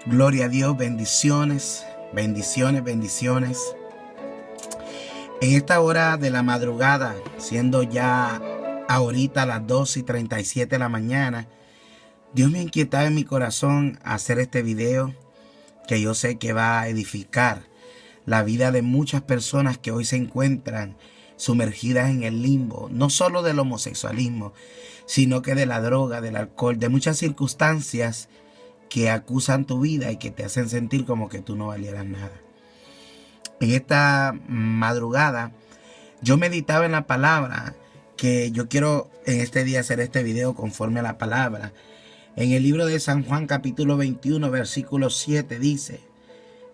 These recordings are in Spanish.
Gloria a Dios, bendiciones, bendiciones, bendiciones. En esta hora de la madrugada, siendo ya ahorita las 2:37 de la mañana, Dios me inquietaba en mi corazón a hacer este video que yo sé que va a edificar la vida de muchas personas que hoy se encuentran sumergidas en el limbo, no solo del homosexualismo, sino que de la droga, del alcohol, de muchas circunstancias que acusan tu vida y que te hacen sentir como que tú no valieras nada. En esta madrugada yo meditaba en la palabra, que yo quiero en este día hacer este video conforme a la palabra. En el libro de San Juan capítulo 21 versículo 7 dice: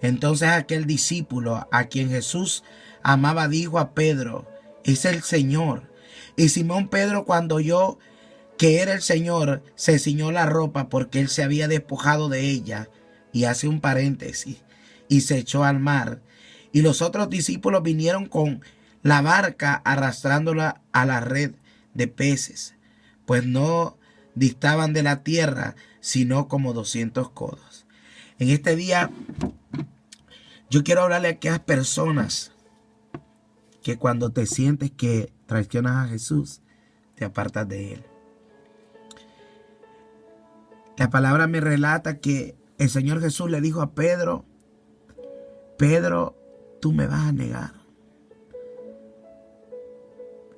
entonces aquel discípulo a quien Jesús amaba dijo a Pedro: es el Señor. Y Simón Pedro, cuando oyó que era el Señor, se ciñó la ropa porque él se había despojado de ella, y hace un paréntesis, y se echó al mar. Y los otros discípulos vinieron con la barca arrastrándola a la red de peces, pues no distaban de la tierra sino como 200 codos. En este día yo quiero hablarle a aquellas personas que cuando te sientes que traicionas a Jesús, te apartas de él. La palabra me relata que el Señor Jesús le dijo a Pedro: Pedro, tú me vas a negar.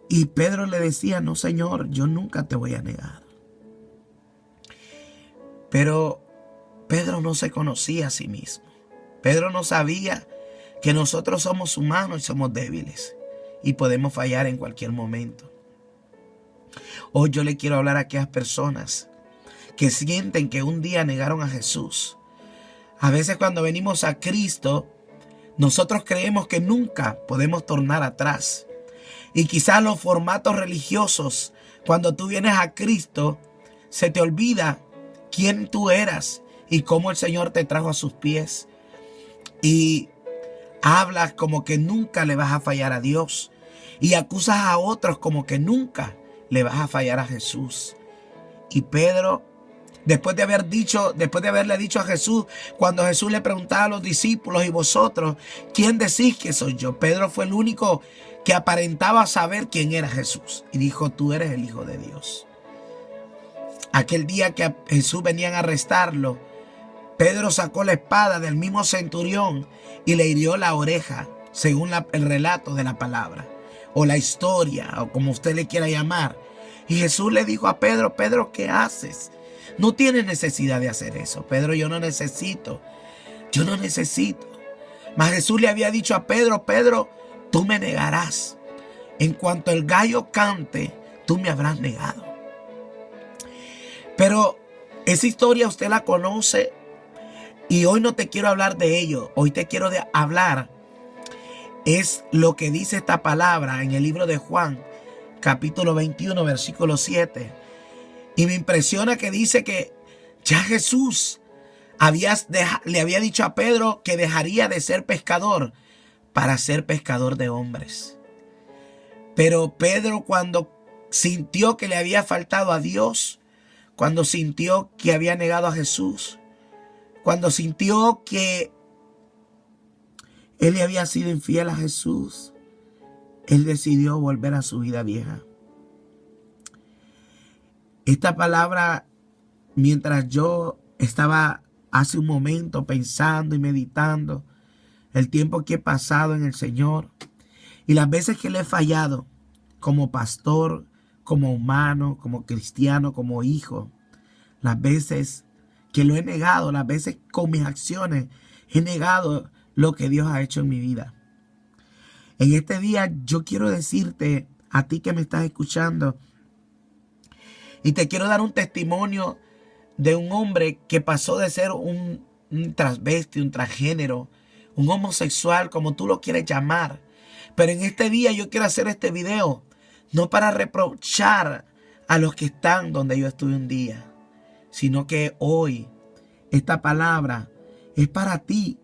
Y Pedro le decía: no, Señor, yo nunca te voy a negar. Pero Pedro no se conocía a sí mismo. Pedro no sabía que nosotros somos humanos y somos débiles y podemos fallar en cualquier momento. Hoy yo le quiero hablar a aquellas personas que sienten que un día negaron a Jesús. A veces cuando venimos a Cristo, nosotros creemos que nunca podemos tornar atrás. Y quizás los formatos religiosos, cuando tú vienes a Cristo, se te olvida quién tú eras y cómo el Señor te trajo a sus pies. Y hablas como que nunca le vas a fallar a Dios. Y acusas a otros como que nunca le vas a fallar a Jesús. Y Pedro, después de haberle dicho a Jesús, cuando Jesús le preguntaba a los discípulos: ¿y vosotros quién decís que soy yo? Pedro fue el único que aparentaba saber quién era Jesús. Y dijo: tú eres el Hijo de Dios. Aquel día que a Jesús venían a arrestarlo, Pedro sacó la espada del mismo centurión y le hirió la oreja, según el relato de la palabra, o la historia, o como usted le quiera llamar. Y Jesús le dijo a Pedro: Pedro, ¿qué haces? No tienes necesidad de hacer eso. Pedro, yo no necesito. Mas Jesús le había dicho a Pedro: Pedro, tú me negarás. En cuanto el gallo cante, tú me habrás negado. Pero esa historia usted la conoce. Y hoy no te quiero hablar de ello. Hoy te quiero hablar. Es lo que dice esta palabra en el libro de Juan, capítulo 21, versículo 7. Y me impresiona que dice que ya Jesús le había dicho a Pedro que dejaría de ser pescador para ser pescador de hombres. Pero Pedro, cuando sintió que le había faltado a Dios, cuando sintió que había negado a Jesús, cuando sintió que él le había sido infiel a Jesús, él decidió volver a su vida vieja. Esta palabra, mientras yo estaba hace un momento pensando y meditando el tiempo que he pasado en el Señor y las veces que le he fallado como pastor, como humano, como cristiano, como hijo, las veces que lo he negado, las veces con mis acciones he negado lo que Dios ha hecho en mi vida. En este día yo quiero decirte a ti que me estás escuchando, y te quiero dar un testimonio de un hombre que pasó de ser un transvesti, un transgénero, un homosexual, como tú lo quieres llamar. Pero en este día yo quiero hacer este video no para reprochar a los que están donde yo estuve un día, sino que hoy esta palabra es para ti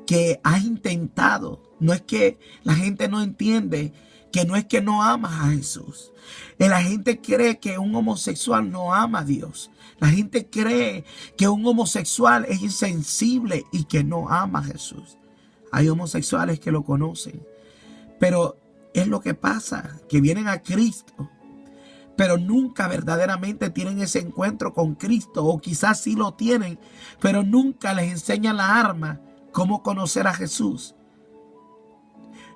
que has intentado. No es que la gente no entiende que no es que no amas a Jesús. La gente cree que un homosexual no ama a Dios. La gente cree que un homosexual es insensible y que no ama a Jesús. Hay homosexuales que lo conocen, pero es lo que pasa, que vienen a Cristo, pero nunca verdaderamente tienen ese encuentro con Cristo, o quizás sí lo tienen, pero nunca les enseñan la arma, cómo conocer a Jesús.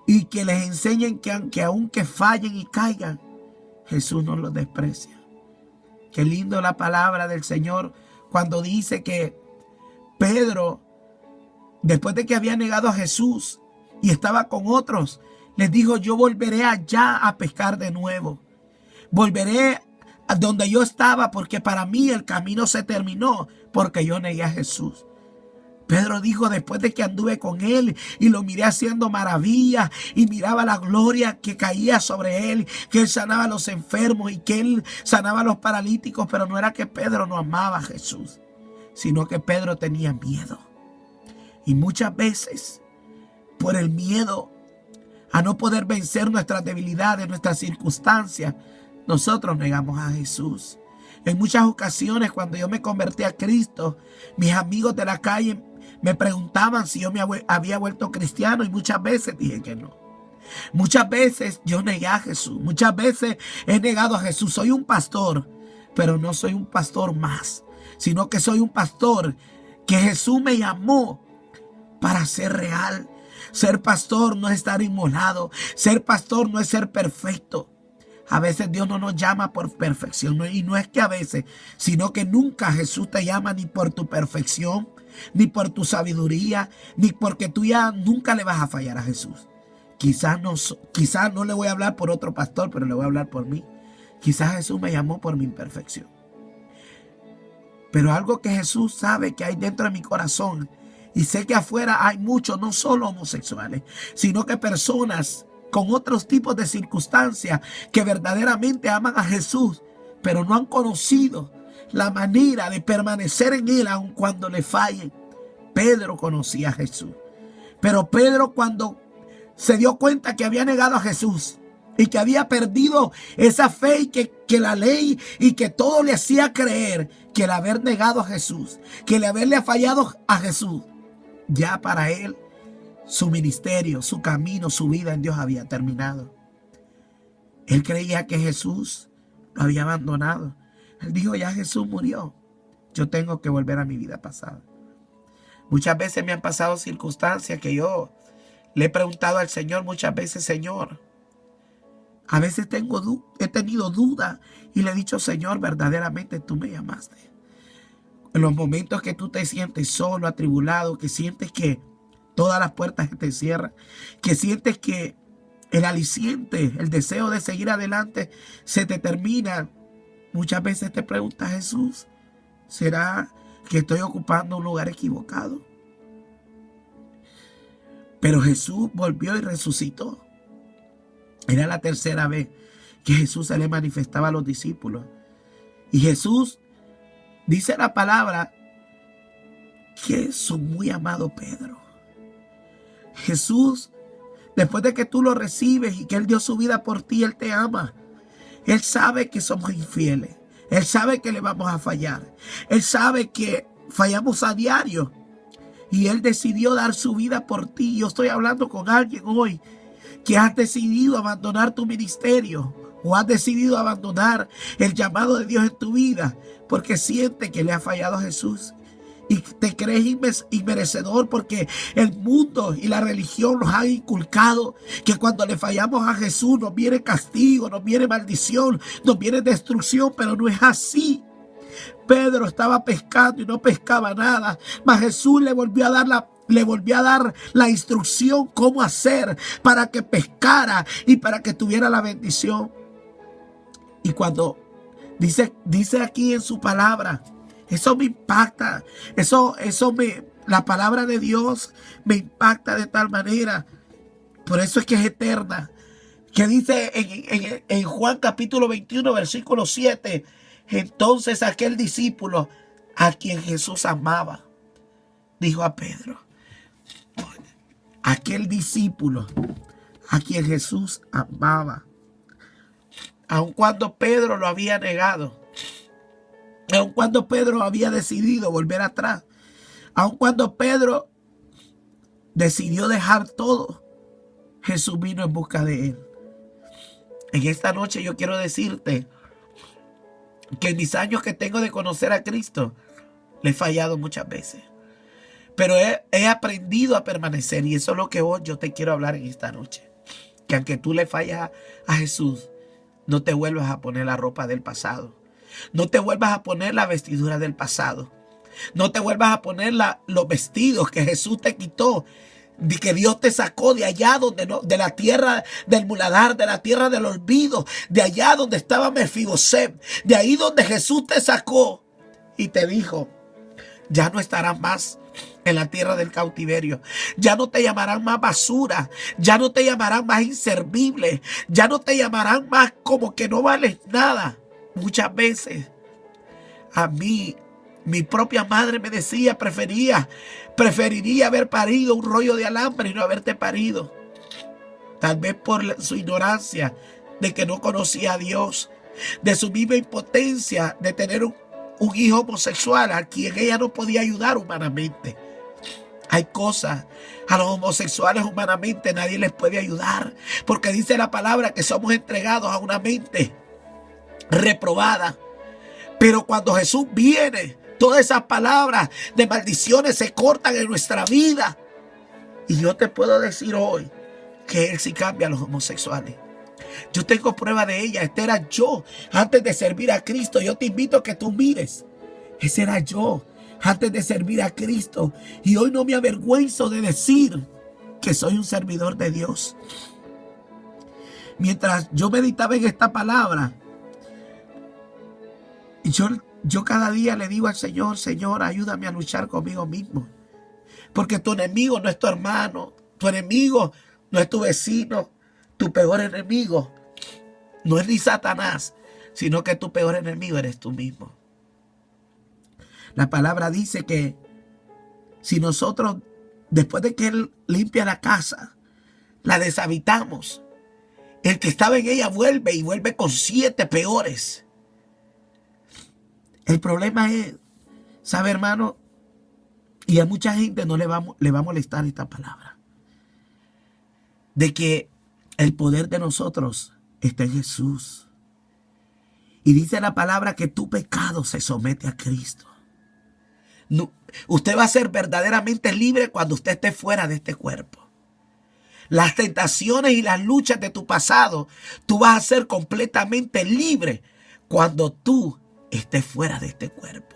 Y que les enseñen que aunque fallen y caigan, Jesús no los desprecia. Qué lindo la palabra del Señor cuando dice que Pedro, después de que había negado a Jesús y estaba con otros, les dijo: yo volveré allá a pescar de nuevo. Volveré a donde yo estaba, porque para mí el camino se terminó, porque yo negué a Jesús. Pedro dijo: después de que anduve con él y lo miré haciendo maravillas y miraba la gloria que caía sobre él, que él sanaba a los enfermos y que él sanaba a los paralíticos, pero no era que Pedro no amaba a Jesús, sino que Pedro tenía miedo. Y muchas veces, por el miedo a no poder vencer nuestras debilidades, nuestras circunstancias, nosotros negamos a Jesús. En muchas ocasiones, cuando yo me convertí a Cristo, mis amigos de la calle me preguntaban si yo me había vuelto cristiano, y muchas veces dije que no. Muchas veces yo negué a Jesús. Muchas veces he negado a Jesús. Soy un pastor, pero no soy un pastor más, sino que soy un pastor que Jesús me llamó para ser real. Ser pastor no es estar inmolado. Ser pastor no es ser perfecto. A veces Dios no nos llama por perfección, y no es que a veces, sino que nunca Jesús te llama ni por tu perfección, ni por tu sabiduría, ni porque tú ya nunca le vas a fallar a Jesús. Quizás no le voy a hablar por otro pastor, pero le voy a hablar por mí. Quizás Jesús me llamó por mi imperfección. Pero algo que Jesús sabe que hay dentro de mi corazón, y sé que afuera hay muchos, no solo homosexuales, sino que personas con otros tipos de circunstancias que verdaderamente aman a Jesús, pero no han conocido la manera de permanecer en Él aun cuando le fallen. Pedro conocía a Jesús, pero Pedro, cuando se dio cuenta que había negado a Jesús y que había perdido esa fe, y que la ley y que todo le hacía creer que el haber negado a Jesús, que el haberle fallado a Jesús, ya para él su ministerio, su camino, su vida en Dios había terminado. Él creía que Jesús lo había abandonado. Él dijo: ya Jesús murió, yo tengo que volver a mi vida pasada. Muchas veces me han pasado circunstancias que yo le he preguntado al Señor muchas veces: Señor, a veces he tenido duda, y le he dicho: Señor, verdaderamente tú me llamaste. En los momentos que tú te sientes solo, atribulado, que sientes que todas las puertas se te cierran, que sientes que el aliciente, el deseo de seguir adelante se te termina, muchas veces te preguntas: Jesús, ¿será que estoy ocupando un lugar equivocado? Pero Jesús volvió y resucitó. Era la tercera vez que Jesús se le manifestaba a los discípulos. Y Jesús, dice la palabra, que es su muy amado Pedro. Jesús, después de que tú lo recibes y que Él dio su vida por ti, Él te ama. Él sabe que somos infieles. Él sabe que le vamos a fallar. Él sabe que fallamos a diario. Y Él decidió dar su vida por ti. Yo estoy hablando con alguien hoy que has decidido abandonar tu ministerio, o has decidido abandonar el llamado de Dios en tu vida porque siente que le ha fallado a Jesús. Y te crees inmerecedor porque el mundo y la religión nos han inculcado que cuando le fallamos a Jesús nos viene castigo, nos viene maldición, nos viene destrucción, pero no es así. Pedro estaba pescando y no pescaba nada, mas Jesús le volvió a dar la instrucción cómo hacer para que pescara y para que tuviera la bendición. Y cuando dice aquí en su palabra, eso me impacta. La palabra de Dios me impacta de tal manera. Por eso es que es eterna. Que dice en Juan capítulo 21, versículo 7. Entonces aquel discípulo a quien Jesús amaba, dijo a Pedro, aquel discípulo a quien Jesús amaba. Aun cuando Pedro lo había negado, aun cuando Pedro había decidido volver atrás, aun cuando Pedro decidió dejar todo, Jesús vino en busca de él. En esta noche yo quiero decirte que en mis años que tengo de conocer a Cristo, le he fallado muchas veces. Pero he aprendido a permanecer, y eso es lo que hoy yo te quiero hablar en esta noche. Que aunque tú le fallas a Jesús, no te vuelvas a poner la ropa del pasado. No te vuelvas a poner la vestidura del pasado. No te vuelvas a poner los vestidos que Jesús te quitó, de que Dios te sacó de allá donde no, de la tierra del muladar, de la tierra del olvido, de allá donde estaba Mefiboset, de ahí donde Jesús te sacó y te dijo: ya no estarás más en la tierra del cautiverio. Ya no te llamarán más basura. Ya no te llamarán más inservible. Ya no te llamarán más como que no vales nada. Muchas veces a mí, mi propia madre me decía, preferiría haber parido un rollo de alambre y no haberte parido. Tal vez por su ignorancia de que no conocía a Dios, de su misma impotencia de tener un hijo homosexual a quien ella no podía ayudar humanamente. Hay cosas a los homosexuales humanamente nadie les puede ayudar, porque dice la palabra que somos entregados a una mente reprobada. Pero cuando Jesús viene, todas esas palabras de maldiciones se cortan en nuestra vida. Y yo te puedo decir hoy que Él sí cambia a los homosexuales. Yo tengo prueba de ella. Este era yo antes de servir a Cristo. Yo te invito a que tú mires. Ese era yo antes de servir a Cristo. Y hoy no me avergüenzo de decir que soy un servidor de Dios. Mientras yo meditaba en esta palabra, yo cada día le digo al Señor: Señor, ayúdame a luchar conmigo mismo. Porque tu enemigo no es tu hermano. Tu enemigo no es tu vecino. Tu peor enemigo no es ni Satanás, sino que tu peor enemigo eres tú mismo. La palabra dice que si nosotros, después de que Él limpia la casa, la deshabitamos, el que estaba en ella vuelve y vuelve con 7 peores. El problema es, ¿sabe, hermano? Y a mucha gente no le va a molestar esta palabra, de que el poder de nosotros está en Jesús. Y dice la palabra que tu pecado se somete a Cristo. No, usted va a ser verdaderamente libre cuando usted esté fuera de este cuerpo. Las tentaciones y las luchas de tu pasado, tú vas a ser completamente libre cuando tú estés fuera de este cuerpo.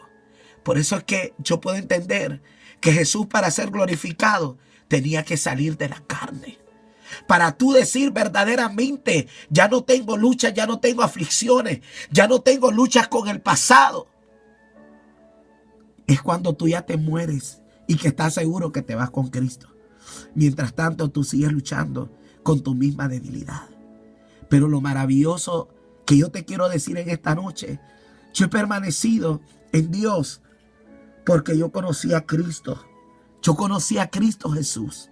Por eso es que yo puedo entender que Jesús, para ser glorificado, tenía que salir de la carne. Para tú decir verdaderamente: ya no tengo lucha, ya no tengo aflicciones, ya no tengo luchas con el pasado. Es cuando tú ya te mueres y que estás seguro que te vas con Cristo. Mientras tanto, tú sigues luchando con tu misma debilidad. Pero lo maravilloso que yo te quiero decir en esta noche: yo he permanecido en Dios porque yo conocí a Cristo. Yo conocí a Cristo Jesús.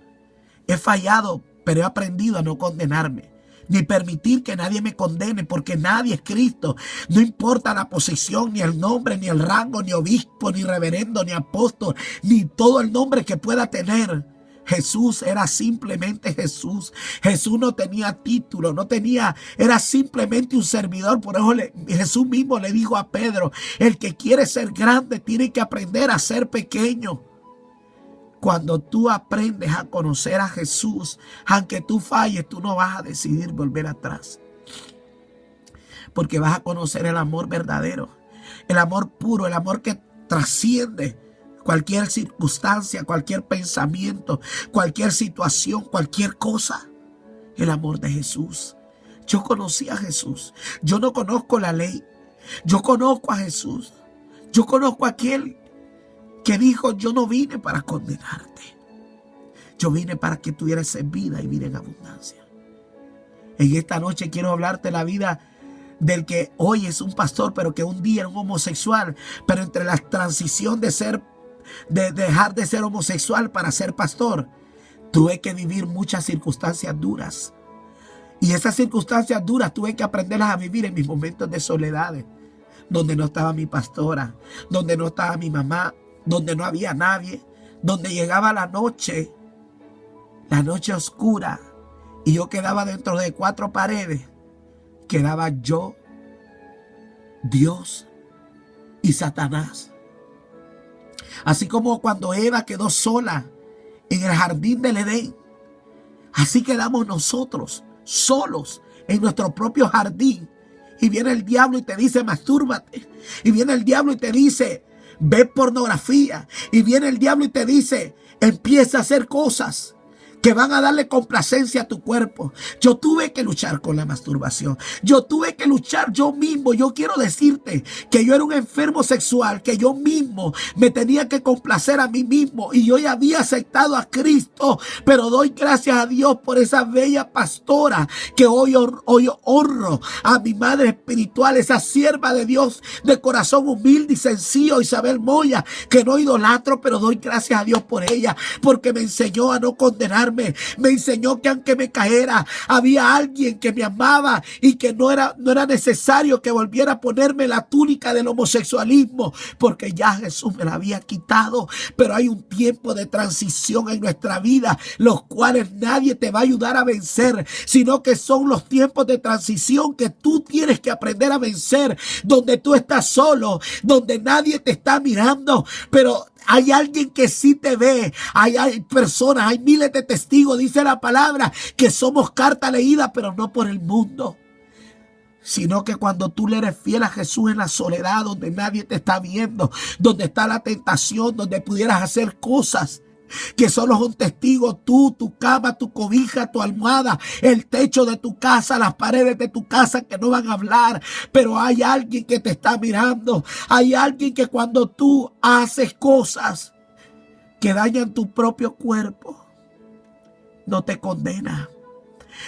He fallado, pero he aprendido a no condenarme, ni permitir que nadie me condene, porque nadie es Cristo. No importa la posición, ni el nombre, ni el rango, ni obispo, ni reverendo, ni apóstol, ni todo el nombre que pueda tener. Jesús era simplemente Jesús. Jesús no tenía título, era simplemente un servidor. Por eso Jesús mismo le dijo a Pedro: el que quiere ser grande tiene que aprender a ser pequeño. Cuando tú aprendes a conocer a Jesús, aunque tú falles, tú no vas a decidir volver atrás. Porque vas a conocer el amor verdadero, el amor puro, el amor que trasciende cualquier circunstancia, cualquier pensamiento, cualquier situación, cualquier cosa. El amor de Jesús. Yo conocí a Jesús. Yo no conozco la ley. Yo conozco a Jesús. Yo conozco a aquel que dijo: yo no vine para condenarte. Yo vine para que tuvieras vida y vida en abundancia. En esta noche quiero hablarte la vida del que hoy es un pastor, pero que un día era un homosexual. Pero entre la transición de dejar de ser homosexual para ser pastor, tuve que vivir muchas circunstancias duras. Y esas circunstancias duras tuve que aprenderlas a vivir en mis momentos de soledad, donde no estaba mi pastora, donde no estaba mi mamá, donde no había nadie, donde llegaba la noche oscura, y yo quedaba dentro de 4 paredes. Quedaba yo, Dios y Satanás. Así como cuando Eva quedó sola en el jardín del Edén, así quedamos nosotros solos en nuestro propio jardín. Y viene el diablo y te dice, mastúrbate. Y viene el diablo y te dice, ve pornografía. Y viene el diablo y te dice, empieza a hacer cosas que van a darle complacencia a tu cuerpo. Yo tuve que luchar con la masturbación. Yo tuve que luchar yo mismo. Yo quiero decirte que yo era un enfermo sexual, que yo mismo me tenía que complacer a mí mismo. Y yo ya había aceptado a Cristo. Pero doy gracias a Dios por esa bella pastora que hoy honro a mi madre espiritual, esa sierva de Dios de corazón humilde y sencillo, Isabel Moya, que no idolatro, pero doy gracias a Dios por ella, porque me enseñó a no condenarme. Me enseñó que aunque me cayera, había alguien que me amaba y que no era necesario que volviera a ponerme la túnica del homosexualismo, porque ya Jesús me la había quitado. Pero hay un tiempo de transición en nuestra vida, los cuales nadie te va a ayudar a vencer, sino que son los tiempos de transición que tú tienes que aprender a vencer, donde tú estás solo, donde nadie te está mirando, pero hay alguien que sí te ve. Hay personas, hay miles de testigos, dice la palabra, que somos carta leída, pero no por el mundo, sino que cuando tú le eres fiel a Jesús en la soledad, donde nadie te está viendo, donde está la tentación, donde pudieras hacer cosas que solo son testigos tú, tu cama, tu cobija, tu almohada, el techo de tu casa, las paredes de tu casa, que no van a hablar, pero hay alguien que te está mirando. Hay alguien que cuando tú haces cosas que dañan tu propio cuerpo, no te condena,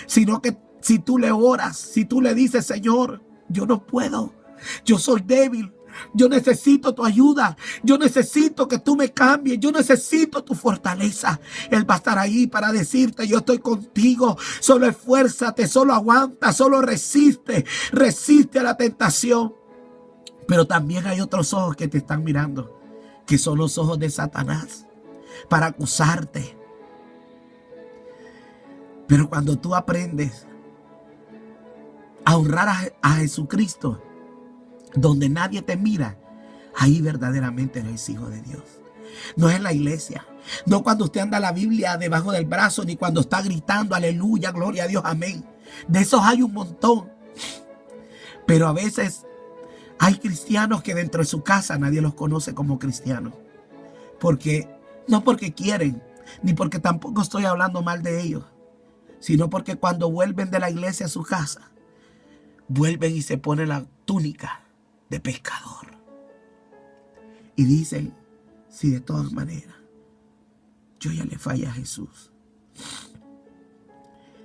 sino que si tú le oras, si tú le dices, Señor, yo no puedo, yo soy débil, yo necesito tu ayuda, yo necesito que tú me cambies, yo necesito tu fortaleza, Él va a estar ahí para decirte, yo estoy contigo, solo esfuérzate, solo aguanta, solo resiste a la tentación. Pero también hay otros ojos que te están mirando, que son los ojos de Satanás, para acusarte. Pero cuando tú aprendes a honrar a Jesucristo, donde nadie te mira, ahí verdaderamente eres hijo de Dios. No es en la iglesia, no cuando usted anda la Biblia debajo del brazo, ni cuando está gritando aleluya, gloria a Dios, amén. De esos hay un montón. Pero a veces hay cristianos que dentro de su casa nadie los conoce como cristianos, no porque quieren, ni porque tampoco estoy hablando mal de ellos, sino porque cuando vuelven de la iglesia a su casa, vuelven y se ponen la túnica de pescador y dicen, si de todas maneras yo ya le fallé a Jesús,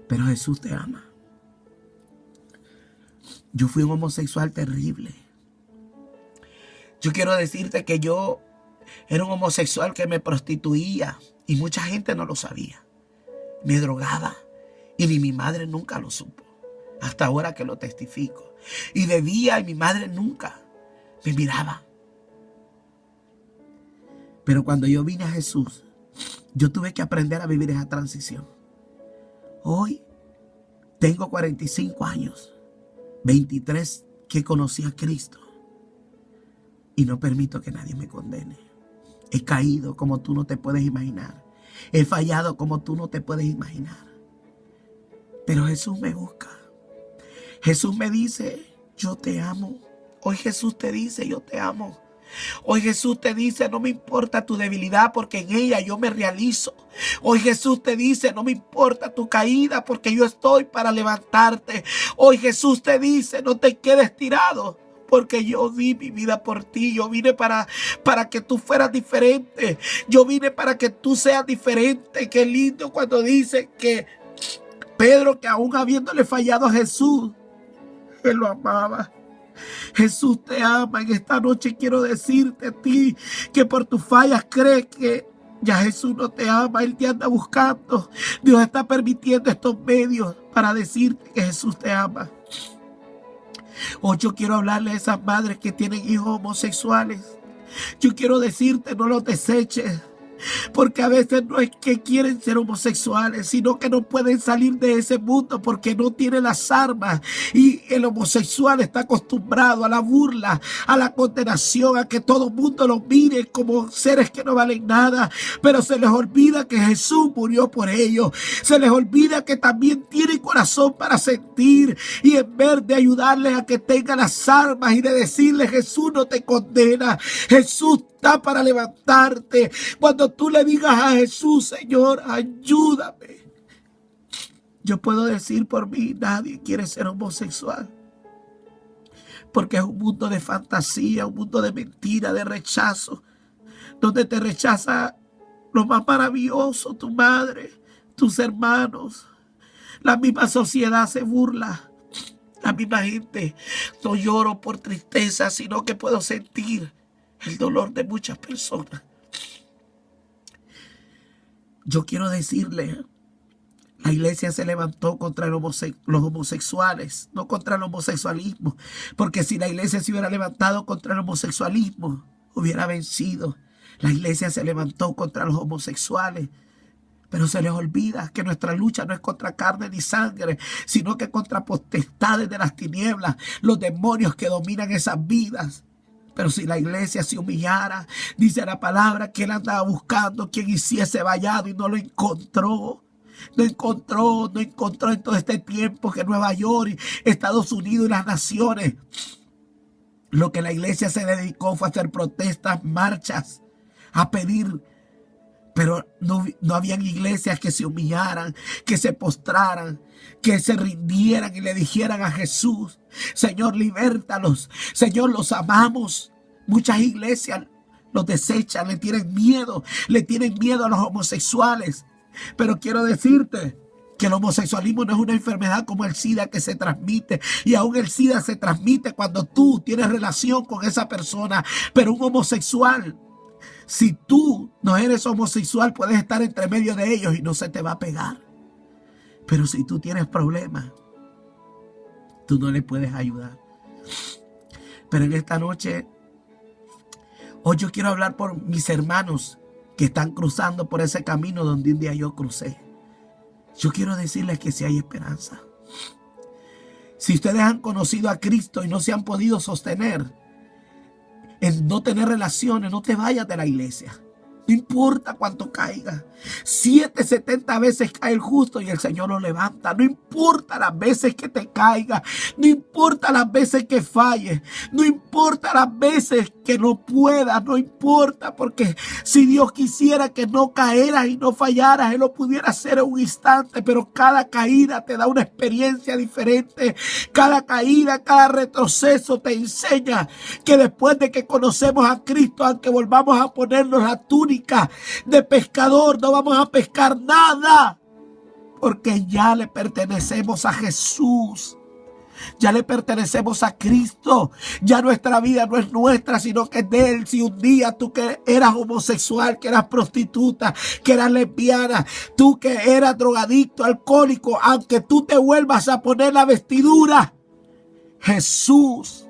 pero Jesús te ama. Yo fui un homosexual terrible. Yo quiero decirte que yo era un homosexual que me prostituía y mucha gente no lo sabía. Me drogaba y ni mi madre nunca lo supo, hasta ahora que lo testifico. Y bebía y mi madre nunca me miraba. Pero cuando yo vine a Jesús, yo tuve que aprender a vivir esa transición. Hoy tengo 45 años, 23 que conocí a Cristo, y no permito que nadie me condene. He caído como tú no te puedes imaginar. He fallado como tú no te puedes imaginar. Pero Jesús me busca. Jesús me dice, yo te amo. Hoy Jesús te dice, yo te amo. Hoy Jesús te dice, no me importa tu debilidad porque en ella yo me realizo. Hoy Jesús te dice, no me importa tu caída porque yo estoy para levantarte. Hoy Jesús te dice, no te quedes tirado porque yo di mi vida por ti. Yo vine para que tú fueras diferente. Yo vine para que tú seas diferente. Qué lindo cuando dice que Pedro, que aún habiéndole fallado a Jesús, él lo amaba. Jesús te ama. En esta noche quiero decirte a ti que por tus fallas crees que Ya Jesús no te ama, Él te anda buscando. Dios está permitiendo estos medios para decirte que Jesús te ama. Hoy yo quiero hablarle a esas madres que tienen hijos homosexuales. Yo quiero decirte, no los deseches. Porque a veces no es que quieren ser homosexuales, sino que no pueden salir de ese mundo porque no tienen las armas. Y el homosexual está acostumbrado a la burla, a la condenación, a que todo el mundo los mire como seres que no valen nada. Pero se les olvida que Jesús murió por ellos. Se les olvida que también tienen corazón para sentir. Y en vez de ayudarles a que tengan las armas y de decirles: Jesús no te condena, Jesús está para levantarte. Cuando tú le digas a Jesús: Señor, ayúdame. Yo puedo decir por mí, nadie quiere ser homosexual. Porque es un mundo de fantasía, un mundo de mentira, de rechazo. Donde te rechaza lo más maravilloso, tu madre, tus hermanos. La misma sociedad se burla. La misma gente. No lloro por tristeza, sino que puedo sentir el dolor de muchas personas. Yo quiero decirle, la iglesia se levantó contra los homosexuales, no contra el homosexualismo. Porque si la iglesia se hubiera levantado contra el homosexualismo, hubiera vencido. La iglesia se levantó contra los homosexuales. Pero se les olvida que nuestra lucha no es contra carne ni sangre, sino que contra potestades de las tinieblas, los demonios que dominan esas vidas. Pero si la iglesia se humillara, dice la palabra que él andaba buscando quien hiciese vallado y no lo encontró. No encontró en todo este tiempo que Nueva York, Estados Unidos y las naciones, lo que la iglesia se dedicó fue a hacer protestas, marchas, a pedir. Pero no habían iglesias que se humillaran, que se postraran, que se rindieran y le dijeran a Jesús: Señor, libértalos. Señor, los amamos. Muchas iglesias los desechan, le tienen miedo a los homosexuales. Pero quiero decirte que el homosexualismo no es una enfermedad como el SIDA que se transmite. Y aún el SIDA se transmite cuando tú tienes relación con esa persona. Pero un homosexual, si tú no eres homosexual, puedes estar entre medio de ellos y no se te va a pegar. Pero si tú tienes problemas, tú no le puedes ayudar. Pero en esta noche, hoy yo quiero hablar por mis hermanos que están cruzando por ese camino donde un día yo crucé. Yo quiero decirles que sí hay esperanza. Si ustedes han conocido a Cristo y no se han podido sostener en no tener relaciones, no te vayas de la iglesia. No importa cuánto caiga. 70 veces cae el justo y el Señor lo levanta. No importa las veces que te caiga. No importa las veces que falles. No importa las veces que no puedas. No importa, porque si Dios quisiera que no caeras y no fallaras, Él lo pudiera hacer en un instante. Pero cada caída te da una experiencia diferente. Cada caída, cada retroceso te enseña que después de que conocemos a Cristo, aunque volvamos a ponernos la túnica de pescador, no vamos a pescar nada, porque ya le pertenecemos a Jesús. Ya le pertenecemos a Cristo. Ya nuestra vida no es nuestra, sino que es de Él. Si un día tú que eras homosexual, que eras prostituta, que eras lesbiana, tú que eras drogadicto, alcohólico, aunque tú te vuelvas a poner la vestidura, Jesús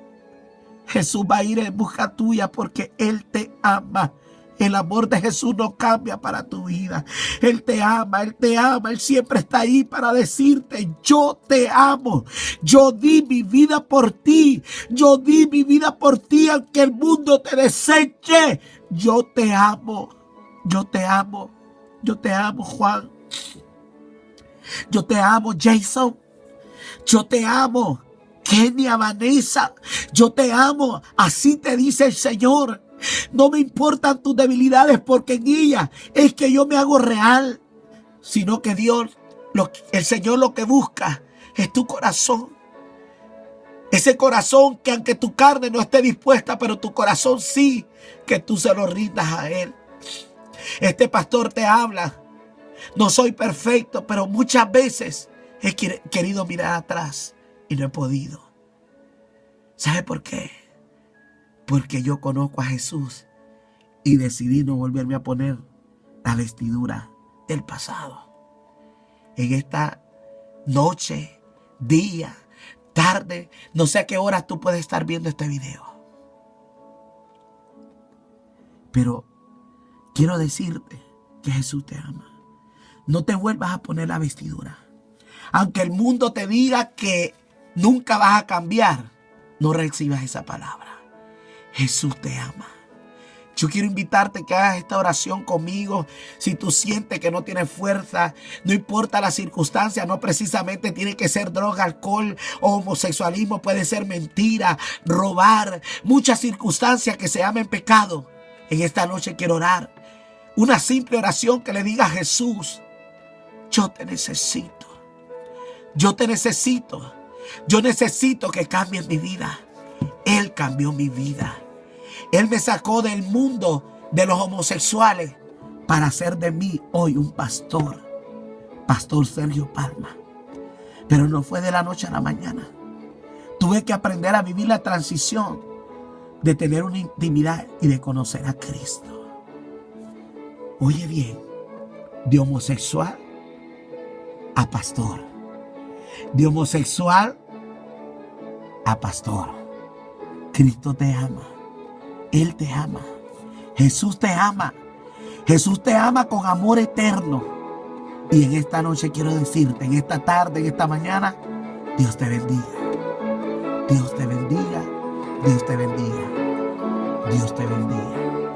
va a ir en busca tuya porque Él te ama. El amor de Jesús no cambia para tu vida. Él te ama, Él te ama. Él siempre está ahí para decirte: yo te amo. Yo di mi vida por ti. Yo di mi vida por ti aunque el mundo te deseche. Yo te amo. Yo te amo. Yo te amo, Juan. Yo te amo, Jason. Yo te amo, Kenia, Vanessa. Yo te amo. Así te dice el Señor. No me importan tus debilidades, porque en ellas es que yo me hago real. Sino que Dios, el Señor, lo que busca es tu corazón. Ese corazón que aunque tu carne no esté dispuesta, pero tu corazón sí, que tú se lo rindas a Él. Este pastor te habla. No soy perfecto, pero muchas veces he querido mirar atrás y no he podido. ¿Sabe por qué? Porque yo conozco a Jesús y decidí no volverme a poner la vestidura del pasado. En esta noche, día, tarde, no sé a qué horas tú puedes estar viendo este video. Pero quiero decirte que Jesús te ama. No te vuelvas a poner la vestidura. Aunque el mundo te diga que nunca vas a cambiar, no recibas esa palabra. Jesús te ama. Yo quiero invitarte que hagas esta oración conmigo. Si tú sientes que no tienes fuerza, no importa la circunstancia, no precisamente tiene que ser droga, alcohol o homosexualismo. Puede ser mentira, robar, muchas circunstancias que se llamen pecado. En esta noche quiero orar. Una simple oración que le diga a Jesús: yo te necesito. Yo te necesito. Yo necesito que cambies mi vida. Él cambió mi vida. Él me sacó del mundo de los homosexuales para hacer de mí hoy un pastor. Pastor Sergio Palma. Pero no fue de la noche a la mañana. Tuve que aprender a vivir la transición de tener una intimidad y de conocer a Cristo. Oye bien, de homosexual a pastor. De homosexual a pastor. Cristo te ama. Él te ama. Jesús te ama. Jesús te ama con amor eterno. Y en esta noche quiero decirte, en esta tarde, en esta mañana, Dios te bendiga. Dios te bendiga. Dios te bendiga. Dios te bendiga.